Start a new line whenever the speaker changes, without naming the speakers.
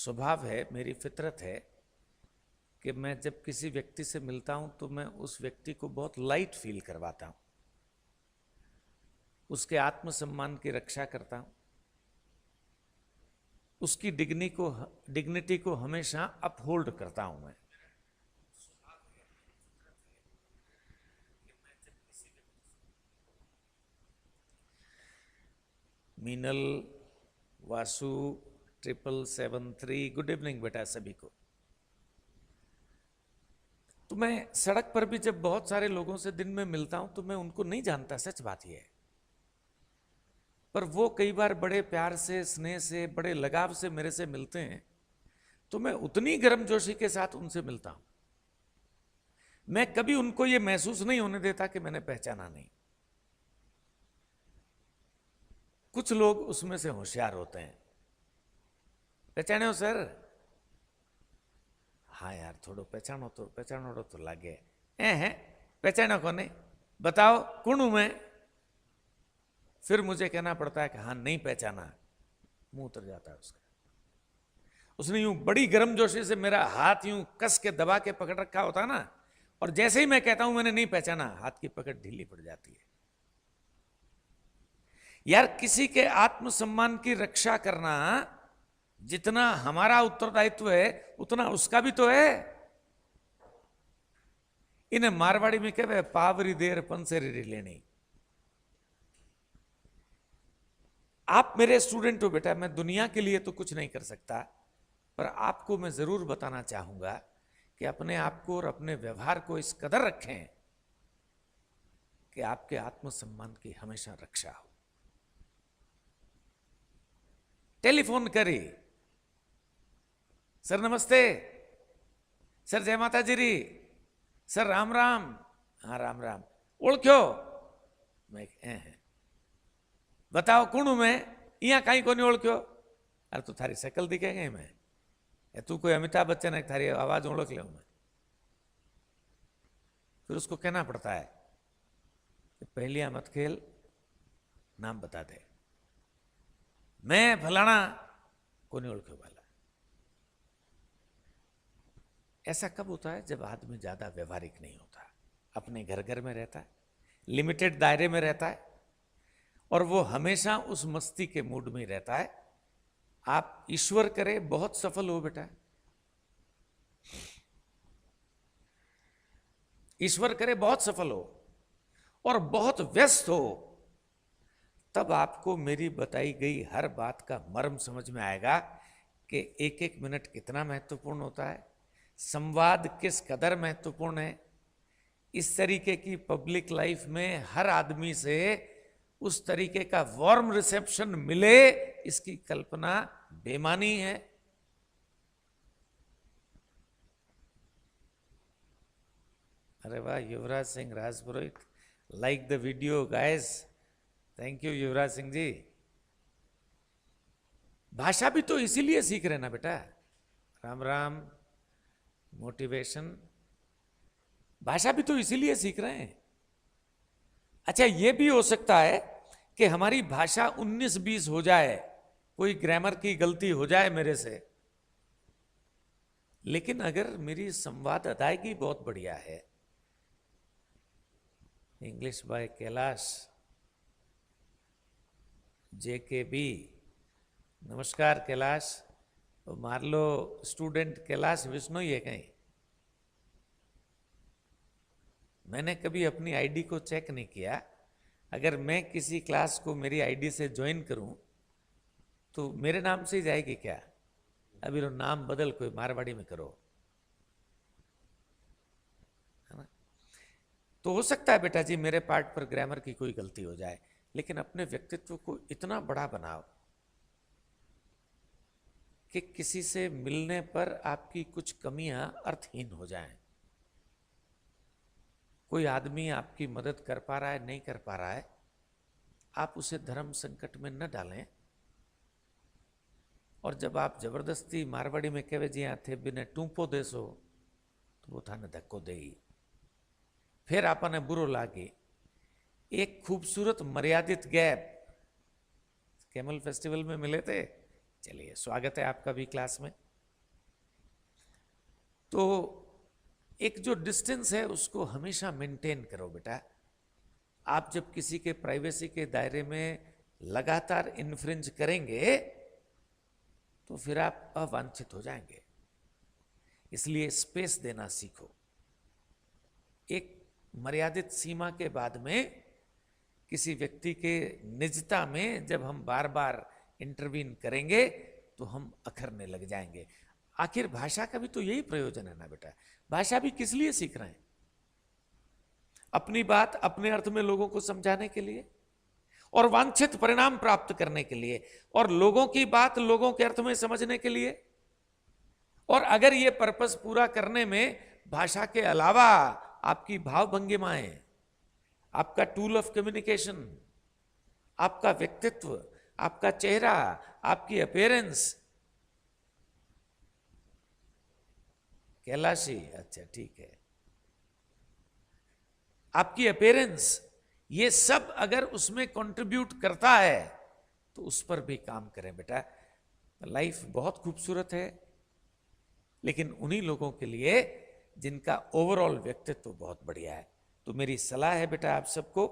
स्वभाव है, मेरी फितरत है कि मैं जब किसी व्यक्ति से मिलता हूं तो मैं उस व्यक्ति को बहुत लाइट फील करवाता हूं, उसके आत्मसम्मान की रक्षा करता हूं, उसकी डिग्निटी को हमेशा अपहोल्ड करता हूं मैं। मीनल, वासु, 7773, गुड इवनिंग बेटा सभी को। तो मैं सड़क पर भी जब बहुत सारे लोगों से दिन में मिलता हूं तो मैं उनको नहीं जानता, सच बात यह है, पर वो कई बार बड़े प्यार से, स्नेह से, बड़े लगाव से मेरे से मिलते हैं, तो मैं उतनी गर्मजोशी के साथ उनसे मिलता हूं। मैं कभी उनको ये महसूस नहीं होने देता कि मैंने पहचाना नहीं। कुछ लोग उसमें से होशियार होते हैं, पहचाने हो सर? हाँ यार, थोड़ो पहचानो तो लागे है, पहचानो को नहीं, बताओ कौन हूं मैं? फिर मुझे कहना पड़ता है कि हाँ नहीं पहचाना, मुंह उतर जाता है उसका। उसने यूं बड़ी गर्मजोशी से मेरा हाथ यूं कस के दबा के पकड़ रखा होता है ना, और जैसे ही मैं कहता हूं मैंने नहीं पहचाना, हाथ की पकड़ ढीली पड़ जाती है। यार, किसी के आत्मसम्मान की रक्षा करना जितना हमारा उत्तरदायित्व है उतना उसका भी तो है। इन्हें मारवाड़ी में कहवे पावरी देर पंसेरी लेनी। आप मेरे स्टूडेंट हो बेटा, मैं दुनिया के लिए तो कुछ नहीं कर सकता, पर आपको मैं जरूर बताना चाहूंगा कि अपने आप को और अपने व्यवहार को इस कदर रखें कि आपके आत्मसम्मान की हमेशा रक्षा हो। टेलीफोन करी, सर नमस्ते, सर जय माता जी री, सर राम राम, हाँ राम राम, ओळख्यो? मैं बताओ कौन हूं मैं? इं कहीं को नहीं ओळख्यो? अरे तो थारी शकल दिखे गई मैं, तू कोई अमिताभ बच्चन है, थारी आवाज ओळख ले मैं। फिर उसको कहना पड़ता है कि पहलिया मत खेल, नाम बता दे। मैं फलाना को नहीं ओळख्यो वाला। ऐसा कब होता है? जब आदमी ज्यादा व्यवहारिक नहीं होता, अपने घर घर में रहता है, लिमिटेड दायरे में रहता है, और वो हमेशा उस मस्ती के मूड में रहता है। आप ईश्वर करे बहुत सफल हो बेटा, ईश्वर करे बहुत सफल हो और बहुत व्यस्त हो, तब आपको मेरी बताई गई हर बात का मर्म समझ में आएगा कि एक एक मिनट कितना महत्वपूर्ण होता है, संवाद किस कदर महत्वपूर्ण है। इस तरीके की पब्लिक लाइफ में हर आदमी से उस तरीके का वार्म रिसेप्शन मिले, इसकी कल्पना बेमानी है। अरे वाह, Yuvraj Singh Rajpurohit, like the video guys, thank you Yuvraj Singh ji. भाषा भी तो इसीलिए सीख रहे ना बेटा, राम राम, मोटिवेशन, भाषा भी तो इसीलिए सीख रहे हैं। अच्छा, यह भी हो सकता है कि हमारी भाषा 19-20 हो जाए, कोई ग्रामर की गलती हो जाए मेरे से, लेकिन अगर मेरी संवाद अदायगी बहुत बढ़िया है। इंग्लिश बाय कैलाश, JKB, नमस्कार कैलाश। तो मान लो स्टूडेंट कैलाश विष्णोई है कहीं। मैंने कभी अपनी आईडी को चेक नहीं किया, अगर मैं किसी क्लास को मेरी आईडी से ज्वाइन करूं तो मेरे नाम से ही जाएगी क्या? अभी तो नाम बदल कोई मारवाड़ी में करो, है ना? तो हो सकता है बेटा जी मेरे पार्ट पर ग्रामर की कोई गलती हो जाए, लेकिन अपने व्यक्तित्व को इतना बड़ा बनाओ कि किसी से मिलने पर आपकी कुछ कमियां अर्थहीन हो जाएं। कोई आदमी आपकी मदद कर पा रहा है, नहीं कर पा रहा है, आप उसे धर्म संकट में न डालें। और जब आप जबरदस्ती मारवाड़ी में कहे जी यहाँ थे बिने टूंपो देसो, तो वो थाने धक्को दे, फिर आपने बुरो लागे। एक खूबसूरत मर्यादित गैप कैमल फेस्टिवल में मिले थे। चलिए, स्वागत है आपका भी क्लास में। तो एक जो डिस्टेंस है उसको हमेशा मेंटेन करो बेटा। आप जब किसी के प्राइवेसी के दायरे में लगातार इन्फ्रिंज करेंगे तो फिर आप अवांछित हो जाएंगे। इसलिए स्पेस देना सीखो। एक मर्यादित सीमा के बाद में किसी व्यक्ति के निजता में जब हम बार बार इंटरवीन करेंगे तो हम अखरने लग जाएंगे। आखिर भाषा का भी तो यही प्रयोजन है ना बेटा। भाषा भी किस लिए सीख रहे हैं? अपनी बात अपने अर्थ में लोगों को समझाने के लिए और वांछित परिणाम प्राप्त करने के लिए, और लोगों की बात लोगों के अर्थ में समझने के लिए। और अगर ये पर्पस पूरा करने में भाषा के अलावा आपकी भाव भंगिमाएं, आपका टूल ऑफ कम्युनिकेशन, आपका व्यक्तित्व, आपका चेहरा, आपकी अपीयरेंस, कैलाशी, अच्छा ठीक है, आपकी अपीयरेंस, ये सब अगर उसमें कंट्रीब्यूट करता है तो उस पर भी काम करें बेटा। लाइफ बहुत खूबसूरत है, लेकिन उन्हीं लोगों के लिए जिनका ओवरऑल व्यक्तित्व बहुत बढ़िया है। तो मेरी सलाह है बेटा आप सबको